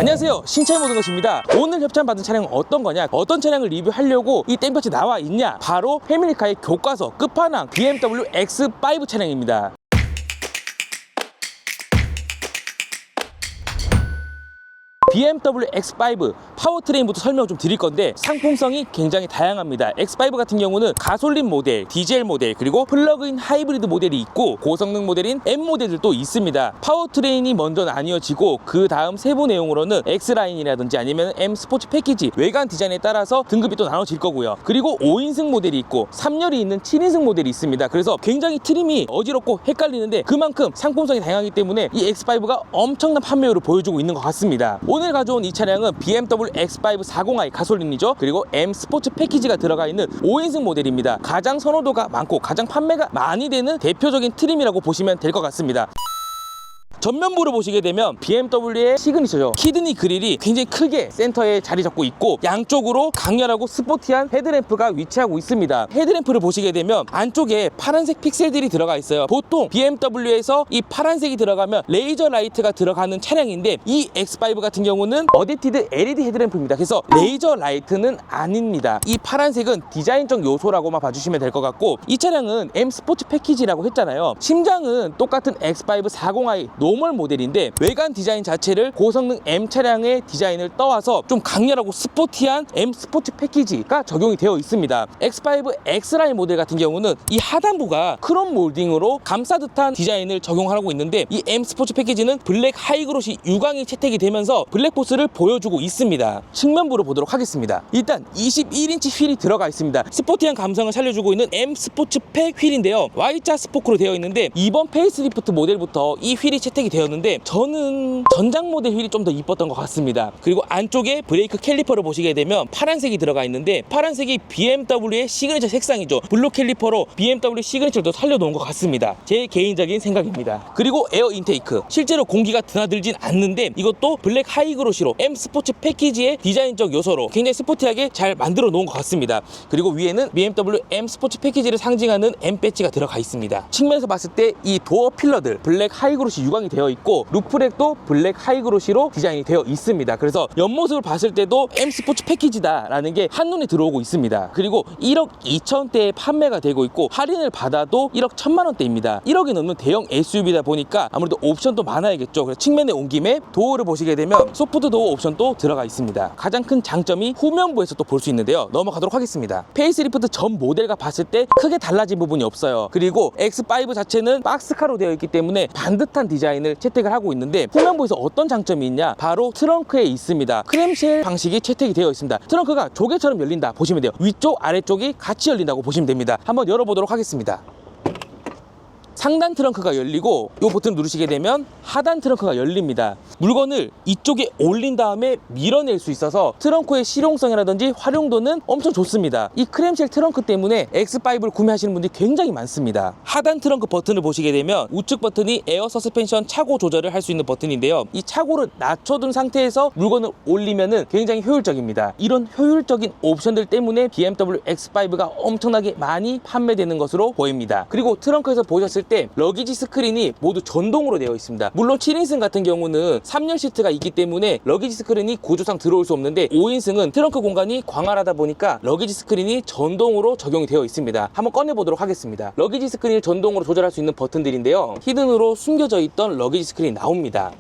안녕하세요, 신차모든것입니다. 오늘 협찬받은 차량은 어떤 거냐, 어떤 차량을 리뷰하려고 이 땡볕에 나와 있냐, 바로 패밀리카의 교과서 끝판왕 BMW X5 차량입니다. BMW X5 파워트레인부터 설명을 좀 드릴 건데 상품성이 굉장히 다양합니다. X5 같은 경우는 가솔린 모델, 디젤 모델, 그리고 플러그인 하이브리드 모델이 있고 고성능 모델인 M 모델들도 있습니다. 파워트레인이 먼저 나뉘어지고 그 다음 세부 내용으로는 X라인이라든지 아니면 M 스포츠 패키지, 외관 디자인에 따라서 등급이 또 나눠질 거고요. 그리고 5인승 모델이 있고 3열이 있는 7인승 모델이 있습니다. 그래서 굉장히 트림이 어지럽고 헷갈리는데 그만큼 상품성이 다양하기 때문에 이 X5가 엄청난 판매율을 보여주고 있는 것 같습니다. 오늘 가져온 이 차량은 BMW X5 40i 가솔린이죠. 그리고 M 스포츠 패키지가 들어가 있는 5인승 모델입니다. 가장 선호도가 많고 가장 판매가 많이 되는 대표적인 트림이라고 보시면 될 것 같습니다. 전면부를 보시게 되면 BMW의 시그니처죠. 키드니 그릴이 굉장히 크게 센터에 자리 잡고 있고 양쪽으로 강렬하고 스포티한 헤드램프가 위치하고 있습니다. 헤드램프를 보시게 되면 안쪽에 파란색 픽셀들이 들어가 있어요. 보통 BMW에서 이 파란색이 들어가면 레이저 라이트가 들어가는 차량인데 이 X5 같은 경우는 어댑티드 LED 헤드램프입니다. 그래서 레이저 라이트는 아닙니다. 이 파란색은 디자인적 요소라고만 봐주시면 될 것 같고, 이 차량은 M 스포츠 패키지라고 했잖아요. 심장은 똑같은 X5 40i 노멀 모델인데 외관 디자인 자체를 고성능 M 차량의 디자인을 떠와서 좀 강렬하고 스포티한 M 스포츠 패키지가 적용이 되어 있습니다. X5 X라인 모델 같은 경우는 이 하단부가 크롬 몰딩으로 감싸 듯한 디자인을 적용하고 있는데 이 M 스포츠 패키지는 블랙 하이그로시 유광이 채택이 되면서 블랙포스를 보여주고 있습니다. 측면부로 보도록 하겠습니다. 일단 21인치 휠이 들어가 있습니다. 스포티한 감성을 살려주고 있는 M 스포츠팩 휠인데요. Y자 스포크로 되어 있는데 이번 페이스리프트 모델부터 이 휠이 채택이 되었는데 저는 전장 모델 휠이 좀 더 이뻤던 것 같습니다. 그리고 안쪽에 브레이크 캘리퍼를 보시게 되면 파란색이 들어가 있는데 파란색이 BMW의 시그니처 색상이죠. 블루 캘리퍼로 BMW 시그니처를 살려놓은 것 같습니다. 제 개인적인 생각입니다. 그리고 에어 인테이크, 실제로 공기가 드나들진 않는데 이것도 블랙 하이그로시로 M 스포츠 패키지의 디자인적 요소로 굉장히 스포티하게 잘 만들어 놓은 것 같습니다. 그리고 위에는 BMW M 스포츠 패키지를 상징하는 M 배지가 들어가 있습니다. 측면에서 봤을 때 이 도어 필러들 블랙 하이그로시 유광이 되어 있고 루프렉도 블랙 하이그로시로 디자인이 되어 있습니다. 그래서 옆모습을 봤을 때도 M 스포츠 패키지다 라는 게 한눈에 들어오고 있습니다. 그리고 1억 2천대에 판매가 되고 있고 할인을 받아도 1억 1천만 원대입니다. 1억이 넘는 대형 SUV다 보니까 아무래도 옵션도 많아야겠죠. 그래서 측면에 온 김에 도어를 보시게 되면 소프트 도어 옵션도 들어가 있습니다. 가장 큰 장점이 후면부에서 또 볼 수 있는데요. 넘어가도록 하겠습니다. 페이스리프트 전 모델과 봤을 때 크게 달라진 부분이 없어요. 그리고 X5 자체는 박스카로 되어 있기 때문에 반듯한 디자인을 채택을 하고 있는데 후면부에서 어떤 장점이 있냐, 바로 트렁크에 있습니다. 크램쉘 방식이 채택이 되어 있습니다. 트렁크가 조개처럼 열린다 보시면 돼요. 위쪽 아래쪽이 같이 열린다고 보시면 됩니다. 한번 열어보도록 하겠습니다. 상단 트렁크가 열리고 이 버튼을 누르시게 되면 하단 트렁크가 열립니다. 물건을 이쪽에 올린 다음에 밀어낼 수 있어서 트렁크의 실용성이라든지 활용도는 엄청 좋습니다. 이 크램쉘 트렁크 때문에 X5를 구매하시는 분들이 굉장히 많습니다. 하단 트렁크 버튼을 보시게 되면 우측 버튼이 에어 서스펜션 차고 조절을 할 수 있는 버튼인데요. 이 차고를 낮춰둔 상태에서 물건을 올리면은 굉장히 효율적입니다. 이런 효율적인 옵션들 때문에 BMW X5가 엄청나게 많이 판매되는 것으로 보입니다. 그리고 트렁크에서 보셨을 때 러기지 스크린이 모두 전동으로 되어 있습니다. 물론 7인승 같은 경우는 3열 시트가 있기 때문에 러기지 스크린이 구조상 들어올 수 없는데 5인승은 트렁크 공간이 광활하다 보니까 러기지 스크린이 전동으로 적용이 되어 있습니다. 한번 꺼내 보도록 하겠습니다. 러기지 스크린을 전동으로 조절할 수 있는 버튼들인데요. 히든으로 숨겨져 있던 러기지 스크린이 나옵니다.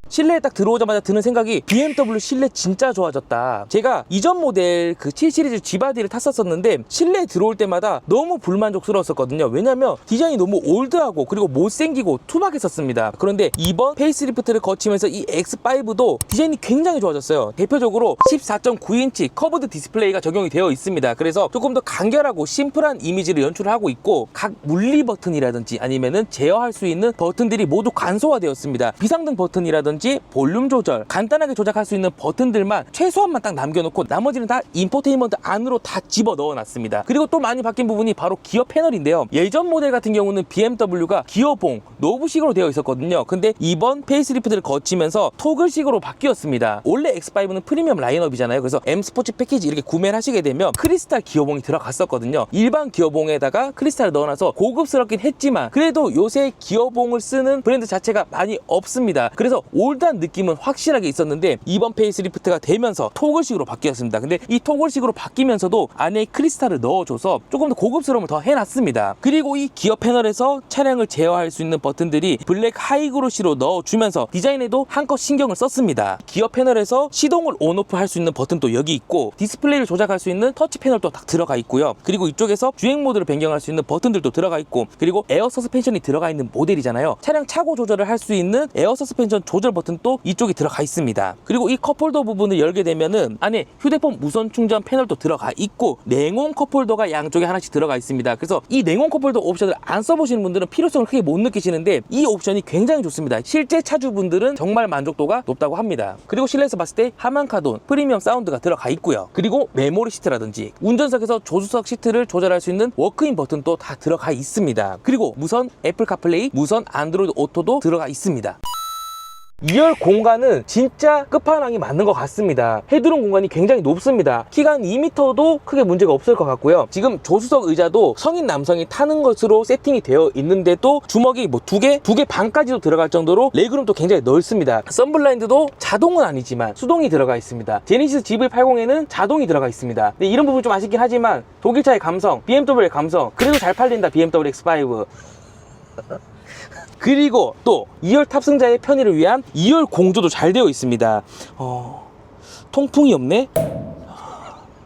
실내에 딱 들어오자마자 드는 생각이 BMW 실내 진짜 좋아졌다. 제가 이전 모델 그 7 시리즈 G바디를 탔었는데 실내에 들어올 때마다 너무 불만족스러웠었거든요. 왜냐면 디자인이 너무 올드하고 그리고 못생기고 투박했었습니다. 그런데 이번 페이스리프트를 거치면서 이 X5도 디자인이 굉장히 좋아졌어요. 대표적으로 14.9인치 커브드 디스플레이가 적용이 되어 있습니다. 그래서 조금 더 간결하고 심플한 이미지를 연출을 하고 있고 각 물리 버튼이라든지 아니면은 제어할 수 있는 버튼들이 모두 간소화되었습니다. 비상등 버튼이라든지 볼륨 조절, 간단하게 조작할 수 있는 버튼들만 최소한만 딱 남겨놓고 나머지는 다 인포테인먼트 안으로 다 집어 넣어놨습니다. 그리고 또 많이 바뀐 부분이 바로 기어 패널인데요. 예전 모델 같은 경우는 BMW가 기어봉, 노브식으로 되어 있었거든요. 근데 이번 페이스리프트를 거치면서 토글식으로 바뀌었습니다. 원래 X5는 프리미엄 라인업이잖아요. 그래서 M 스포츠 패키지 이렇게 구매를 하시게 되면 크리스탈 기어봉이 들어갔었거든요. 일반 기어봉에다가 크리스탈을 넣어놔서 고급스럽긴 했지만 그래도 요새 기어봉을 쓰는 브랜드 자체가 많이 없습니다. 그래서 올 올드한 느낌은 확실하게 있었는데 이번 페이스리프트가 되면서 토글식으로 바뀌었습니다. 근데 이 토글식으로 바뀌면서도 안에 크리스탈을 넣어줘서 조금 더 고급스러움을 더 해놨습니다. 그리고 이 기어 패널에서 차량을 제어할 수 있는 버튼들이 블랙 하이그로시로 넣어주면서 디자인에도 한껏 신경을 썼습니다. 기어 패널에서 시동을 온오프 할 수 있는 버튼도 여기 있고 디스플레이를 조작할 수 있는 터치 패널도 딱 들어가 있고요. 그리고 이쪽에서 주행 모드를 변경할 수 있는 버튼들도 들어가 있고, 그리고 에어 서스펜션이 들어가 있는 모델이잖아요. 차량 차고 조절을 할 수 있는 에어 서스펜션 조절 버튼도 이쪽에 들어가 있습니다. 그리고 이 컵홀더 부분을 열게 되면은 안에 휴대폰 무선 충전 패널도 들어가 있고 냉온 컵홀더가 양쪽에 하나씩 들어가 있습니다. 그래서 이 냉온 컵홀더 옵션을 안 써보시는 분들은 필요성을 크게 못 느끼시는데 이 옵션이 굉장히 좋습니다. 실제 차주분들은 정말 만족도가 높다고 합니다. 그리고 실내에서 봤을 때 하만카돈 프리미엄 사운드가 들어가 있고요. 그리고 메모리 시트라든지 운전석에서 조수석 시트를 조절할 수 있는 워크인 버튼도 다 들어가 있습니다. 그리고 무선 애플 카플레이, 무선 안드로이드 오토도 들어가 있습니다. 2열 공간은 진짜 끝판왕이 맞는 것 같습니다. 헤드룸 공간이 굉장히 높습니다. 키가 한 2m도 크게 문제가 없을 것 같고요. 지금 조수석 의자도 성인 남성이 타는 것으로 세팅이 되어 있는데도 주먹이 뭐 2개 반까지도 들어갈 정도로 레그룸도 굉장히 넓습니다. 썬블라인드도 자동은 아니지만 수동이 들어가 있습니다. 제네시스 GV80에는 자동이 들어가 있습니다. 근데 이런 부분 좀 아쉽긴 하지만 독일차의 감성, BMW의 감성, 그래도 잘 팔린다 BMW X5. 그리고 또 2열 탑승자의 편의를 위한 2열 공조도 잘 되어 있습니다. 통풍이 없네?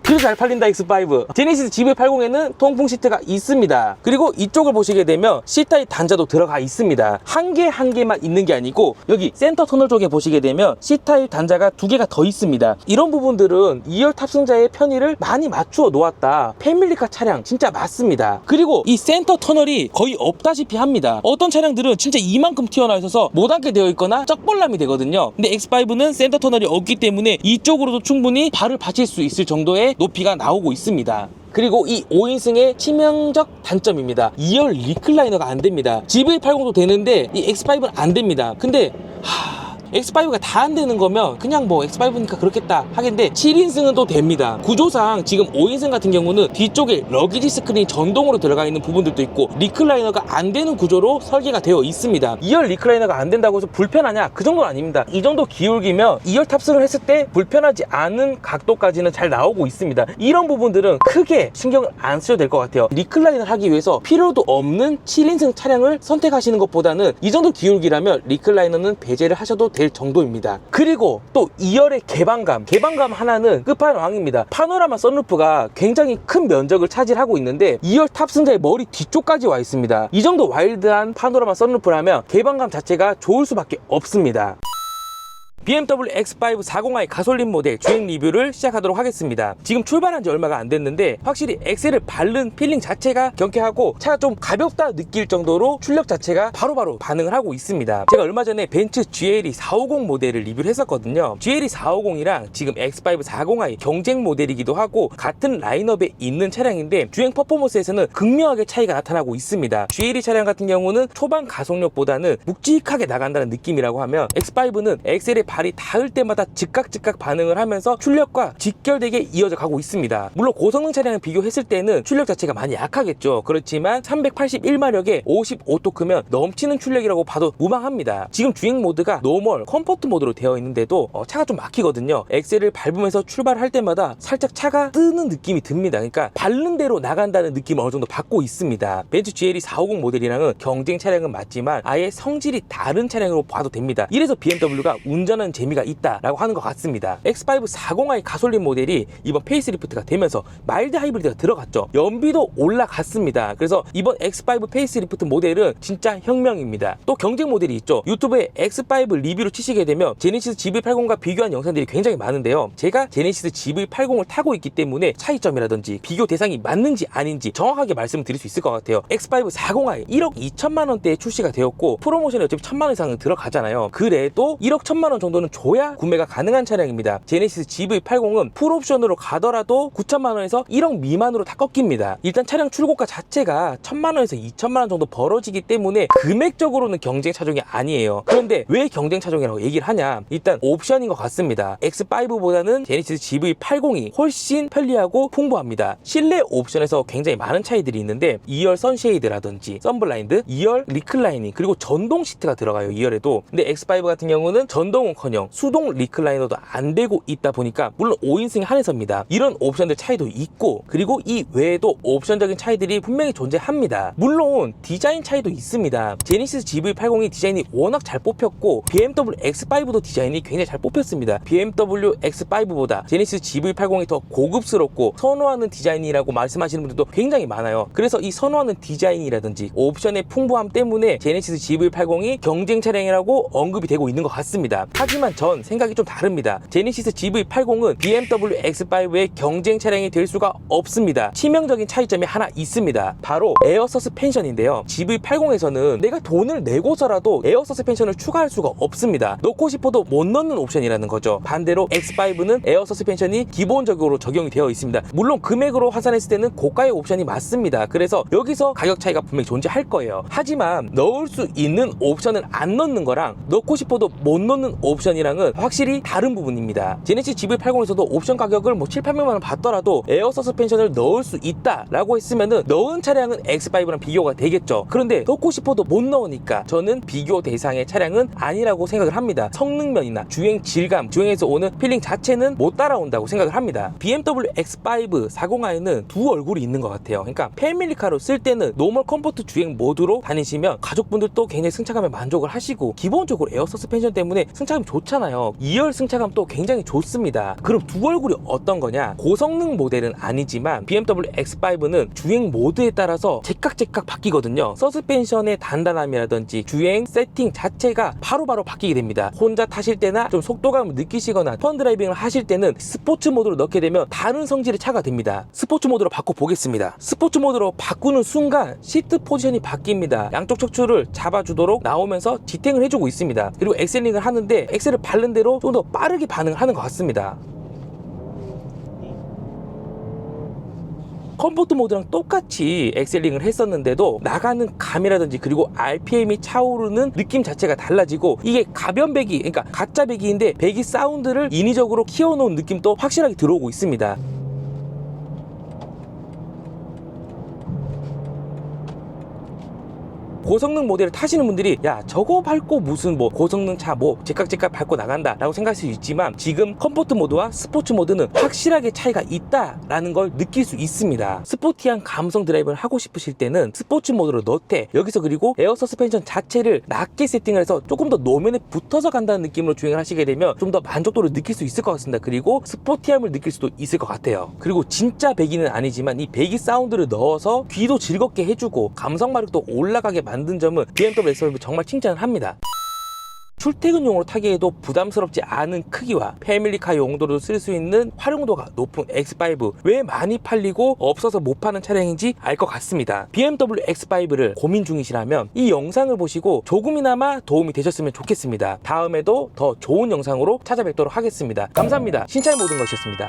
그래서 잘 팔린다 X5. 제네시스 GV80에는 통풍 시트가 있습니다. 그리고 이쪽을 보시게 되면 C타입 단자도 들어가 있습니다. 한 개만 있는 게 아니고 여기 센터 터널 쪽에 보시게 되면 C타입 단자가 2개가 더 있습니다. 이런 부분들은 2열 탑승자의 편의를 많이 맞추어 놓았다. 패밀리카 차량 진짜 맞습니다. 그리고 이 센터 터널이 거의 없다시피 합니다. 어떤 차량들은 진짜 이만큼 튀어나와 있어서 못 앉게 되어 있거나 쩍벌람이 되거든요. 근데 X5는 센터 터널이 없기 때문에 이쪽으로도 충분히 발을 받칠 수 있을 정도의 높이가 나오고 있습니다. 그리고 이 5인승의 치명적 단점입니다. 2열 리클라이너가 안 됩니다. GV80도 되는데 이 X5는 안 됩니다. 근데 X5가 다 안 되는 거면 그냥 뭐 X5니까 그렇겠다 하겠는데 7인승은 또 됩니다. 구조상 지금 5인승 같은 경우는 뒤쪽에 러기지 스크린이 전동으로 들어가 있는 부분들도 있고 리클라이너가 안 되는 구조로 설계가 되어 있습니다. 2열 리클라이너가 안 된다고 해서 불편하냐? 그 정도는 아닙니다. 이 정도 기울기면 2열 탑승을 했을 때 불편하지 않은 각도까지는 잘 나오고 있습니다. 이런 부분들은 크게 신경을 안 쓰셔도 될 것 같아요. 리클라이너를 하기 위해서 필요도 없는 7인승 차량을 선택하시는 것보다는 이 정도 기울기라면 리클라이너는 배제를 하셔도 될 정도입니다. 그리고 또 2열의 개방감 하나는 끝판왕입니다. 파노라마 썬루프가 굉장히 큰 면적을 차지하고 있는데 2열 탑승자의 머리 뒤쪽까지 와 있습니다. 이 정도 와일드한 파노라마 썬루프라면 개방감 자체가 좋을 수밖에 없습니다. BMW X5 40i 가솔린 모델 주행 리뷰를 시작하도록 하겠습니다. 지금 출발한 지 얼마가 안 됐는데 확실히 엑셀을 밟는 필링 자체가 경쾌하고 차가 좀 가볍다 느낄 정도로 출력 자체가 바로바로 반응을 하고 있습니다. 제가 얼마 전에 벤츠 GLE 450 모델을 리뷰를 했었거든요. GLE 450이랑 지금 X5 40i 경쟁 모델이기도 하고 같은 라인업에 있는 차량인데 주행 퍼포먼스에서는 극명하게 차이가 나타나고 있습니다. GLE 차량 같은 경우는 초반 가속력보다는 묵직하게 나간다는 느낌이라고 하면 X5는 엑셀에 발이 닿을 때마다 즉각 반응을 하면서 출력과 직결되게 이어져 가고 있습니다. 물론 고성능 차량을 비교했을 때는 출력 자체가 많이 약하겠죠. 그렇지만 381마력에 55토크면 넘치는 출력이라고 봐도 무방합니다. 지금 주행 모드가 노멀, 컴포트 모드로 되어 있는데도 차가 좀 막히거든요. 엑셀을 밟으면서 출발할 때마다 살짝 차가 뜨는 느낌이 듭니다. 그러니까 밟는 대로 나간다는 느낌을 어느 정도 받고 있습니다. 벤츠 GLE 450 모델이랑은 경쟁 차량은 맞지만 아예 성질이 다른 차량으로 봐도 됩니다. 이래서 BMW가 운전하는 재미가 있다라고 하는 것 같습니다. X5 40i 가솔린 모델이 이번 페이스리프트가 되면서 마일드 하이브리드가 들어갔죠. 연비도 올라갔습니다. 그래서 이번 X5 페이스리프트 모델은 진짜 혁명입니다. 또 경쟁 모델이 있죠. 유튜브에 X5 리뷰로 치시게 되면 제네시스 GV80과 비교한 영상들이 굉장히 많은데요. 제가 제네시스 GV80을 타고 있기 때문에 차이점이라든지 비교 대상이 맞는지 아닌지 정확하게 말씀드릴 수 있을 것 같아요. X5 40i 1억 2천만 원대에 출시가 되었고 프로모션에 어차피 1,000만 원 이상은 들어가잖아요. 그래도 1억 1,000만 원 정도 정도는 줘야 구매가 가능한 차량입니다. 제네시스 GV80은 풀옵션으로 가더라도 9천만 원에서 1억 미만으로 다 꺾입니다. 일단 차량 출고가 자체가 1천만 원에서 2천만 원 정도 벌어지기 때문에 금액적으로는 경쟁 차종이 아니에요. 그런데 왜 경쟁 차종이라고 얘기를 하냐? 일단 옵션인 것 같습니다. X5보다는 제네시스 GV80이 훨씬 편리하고 풍부합니다. 실내 옵션에서 굉장히 많은 차이들이 있는데 2열 선쉐이드라든지 선블라인드, 2열 리클라이닝, 그리고 전동 시트가 들어가요. 2열에도. 근데 X5 같은 경우는 전동은커녕 수동 리클라이너도 안 되고 있다 보니까 물론 5인승에 한해서입니다. 이런 옵션들 차이도 있고, 그리고 이 외에도 옵션적인 차이들이 분명히 존재합니다. 물론 디자인 차이도 있습니다. 제네시스 GV80이 디자인이 워낙 잘 뽑혔고 BMW X5도 디자인이 굉장히 잘 뽑혔습니다. BMW X5보다 제네시스 GV80이 더 고급스럽고 선호하는 디자인이라고 말씀하시는 분들도 굉장히 많아요. 그래서 이 선호하는 디자인이라든지 옵션의 풍부함 때문에 제네시스 GV80이 경쟁 차량이라고 언급이 되고 있는 것 같습니다. 하지만 전 생각이 좀 다릅니다. 제네시스 GV80은 BMW X5의 경쟁 차량이 될 수가 없습니다. 치명적인 차이점이 하나 있습니다. 바로 에어 서스펜션인데요. GV80에서는 내가 돈을 내고서라도 에어 서스펜션을 추가할 수가 없습니다. 넣고 싶어도 못 넣는 옵션이라는 거죠. 반대로 X5는 에어 서스펜션이 기본적으로 적용이 되어 있습니다. 물론 금액으로 환산했을 때는 고가의 옵션이 맞습니다. 그래서 여기서 가격 차이가 분명히 존재할 거예요. 하지만 넣을 수 있는 옵션을 안 넣는 거랑 넣고 싶어도 못 넣는 옵션이랑은 확실히 다른 부분입니다. 제네시스 GV80에서도 옵션 가격을 뭐 7, 800만 원 받더라도 에어 서스펜션을 넣을 수 있다라고 했으면은 넣은 차량은 X5랑 비교가 되겠죠. 그런데 넣고 싶어도 못 넣으니까 저는 비교 대상의 차량은 아니라고 생각을 합니다. 성능면이나 주행 질감, 주행에서 오는 필링 자체는 못 따라온다고 생각을 합니다. BMW X5 40i는 두 얼굴이 있는 것 같아요. 그러니까 패밀리카로 쓸 때는 노멀 컴포트 주행 모드로 다니시면 가족분들도 굉장히 승차감에 만족을 하시고, 기본적으로 에어 서스펜션 때문에 승차감이 좋잖아요. 2열 승차감도 굉장히 좋습니다. 그럼 두 얼굴이 어떤 거냐? 고성능 모델은 아니지만 BMW X5는 주행 모드에 따라서 제깍제깍 바뀌거든요. 서스펜션의 단단함이라든지 주행 세팅 자체가 바로바로 바뀌게 됩니다. 혼자 타실 때나 좀 속도감을 느끼시거나 펀 드라이빙을 하실 때는 스포츠 모드로 넣게 되면 다른 성질의 차가 됩니다. 스포츠 모드로 바꿔 보겠습니다. 스포츠 모드로 바꾸는 순간 시트 포지션이 바뀝니다. 양쪽 척추를 잡아주도록 나오면서 지탱을 해주고 있습니다. 그리고 엑셀링을 하는데 엑셀을 밟는 대로 좀 더 빠르게 반응을 하는 것 같습니다. 컴포트 모드랑 똑같이 엑셀링을 했었는데도 나가는 감이라든지 그리고 RPM이 차오르는 느낌 자체가 달라지고, 이게 가변 배기, 그러니까 가짜 배기인데 배기 사운드를 인위적으로 키워놓은 느낌도 확실하게 들어오고 있습니다. 고성능 모델을 타시는 분들이 야 저거 밟고 무슨 뭐 고성능 차 뭐 제깍제깍 밟고 나간다 라고 생각할 수 있지만, 지금 컴포트 모드와 스포츠 모드는 확실하게 차이가 있다라는 걸 느낄 수 있습니다. 스포티한 감성 드라이브를 하고 싶으실 때는 스포츠 모드로 넣되, 여기서 그리고 에어 서스펜션 자체를 낮게 세팅을 해서 조금 더 노면에 붙어서 간다는 느낌으로 주행을 하시게 되면 좀 더 만족도를 느낄 수 있을 것 같습니다. 그리고 스포티함을 느낄 수도 있을 것 같아요. 그리고 진짜 배기는 아니지만 이 배기 사운드를 넣어서 귀도 즐겁게 해주고 감성 마력도 올라가게 만든 점은 BMW X5 정말 칭찬을 합니다. 출퇴근용으로 타기에도 부담스럽지 않은 크기와 패밀리카 용도로 쓸 수 있는 활용도가 높은 X5, 왜 많이 팔리고 없어서 못 파는 차량인지 알 것 같습니다. BMW X5를 고민 중이시라면 이 영상을 보시고 조금이나마 도움이 되셨으면 좋겠습니다. 다음에도 더 좋은 영상으로 찾아뵙도록 하겠습니다. 감사합니다. 신차의 모든 것이었습니다.